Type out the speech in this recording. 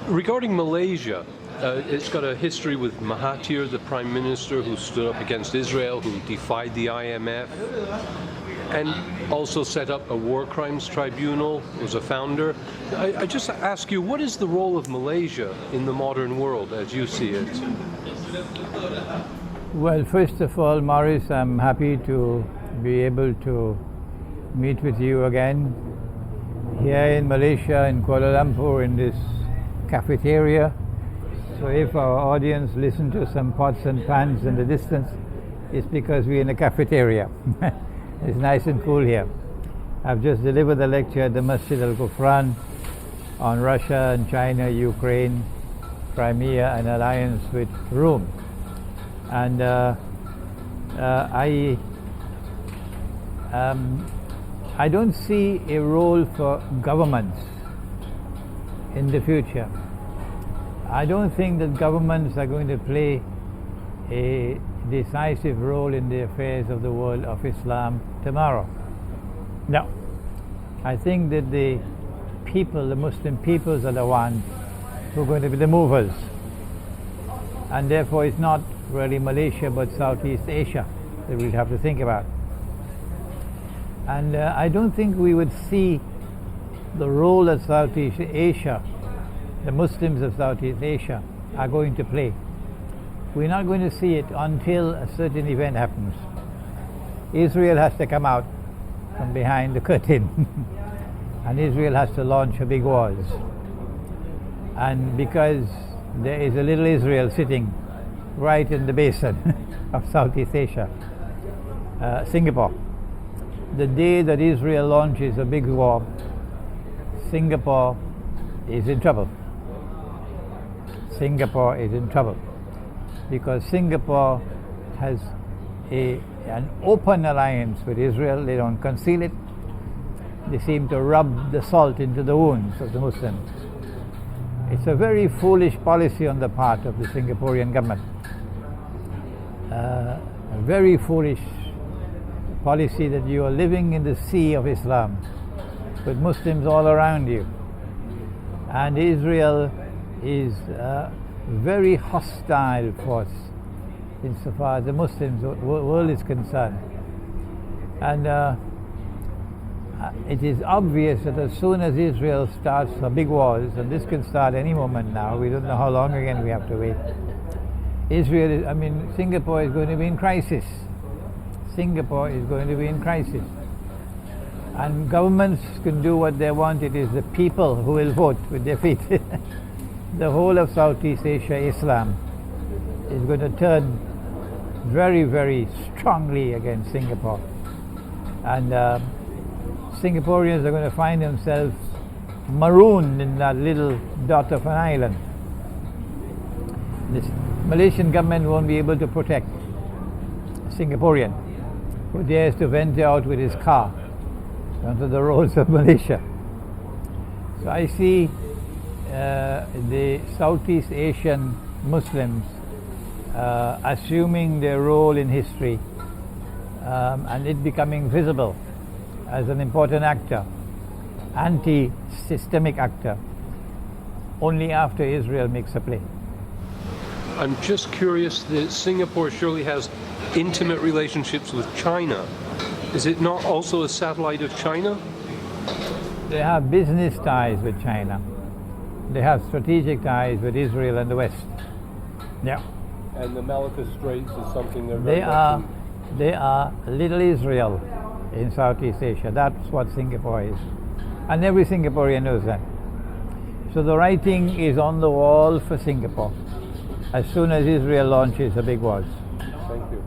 Regarding Malaysia, it's got a history with Mahathir, the Prime Minister, who stood up against Israel, who defied the IMF, and also set up a war crimes tribunal, was a founder. I just ask you, what is the role of Malaysia in the modern world as you see it? Well, first of all, Maurice, I'm happy to be able to meet with you again here in Malaysia, in Kuala Lumpur, in this cafeteria. So if our audience listen to some pots and pans in the distance, it's because we're in a cafeteria. It's nice and cool here. I've just delivered the lecture at the Masjid Al-Kufran on Russia and China, Ukraine, Crimea, and alliance with Rome. And I don't see a role for governments in the future. I don't think that governments are going to play a decisive role in the affairs of the world of Islam tomorrow. No. I think that the people, the Muslim peoples, are the ones who are going to be the movers. And therefore it's not really Malaysia but Southeast Asia that we'll have to think about. And I don't think we would see the role that Southeast Asia, the Muslims of Southeast Asia, are going to play. We're not going to see it until a certain event happens. Israel has to come out from behind the curtain and Israel has to launch a big wars. And because there is a little Israel sitting right in the basin of Southeast Asia, Singapore. The day that Israel launches a big war, Singapore is in trouble. Singapore is in trouble because Singapore has an open alliance with Israel. They don't conceal it. They seem to rub the salt into the wounds of the Muslims. It's a very foolish policy on the part of the Singaporean government. A very foolish policy that you are living in the sea of Islam with Muslims all around you. And Israel is a very hostile force insofar as the Muslim world is concerned. And it is obvious that as soon as Israel starts a big wars, and this can start any moment now, we don't know how long again we have to wait. Singapore is going to be in crisis. Singapore is going to be in crisis. And governments can do what they want. It is the people who will vote with their feet. The whole of Southeast Asia, Islam, is going to turn very, very strongly against Singapore. And Singaporeans are going to find themselves marooned in that little dot of an island. This Malaysian government won't be able to protect a Singaporean who dares to venture out with his car onto the roads of Malaysia. So I see the Southeast Asian Muslims assuming their role in history and it becoming visible as an important actor, anti-systemic actor, only after Israel makes a play. I'm just curious that Singapore surely has intimate relationships with China. Is it not also a satellite of China? They have business ties with China. They have strategic ties with Israel and the West. Yeah. And the Malacca Straits is something they're They are little Israel in Southeast Asia. That's what Singapore is. And every Singaporean knows that. So the writing is on the wall for Singapore as soon as Israel launches a big wars. Thank you.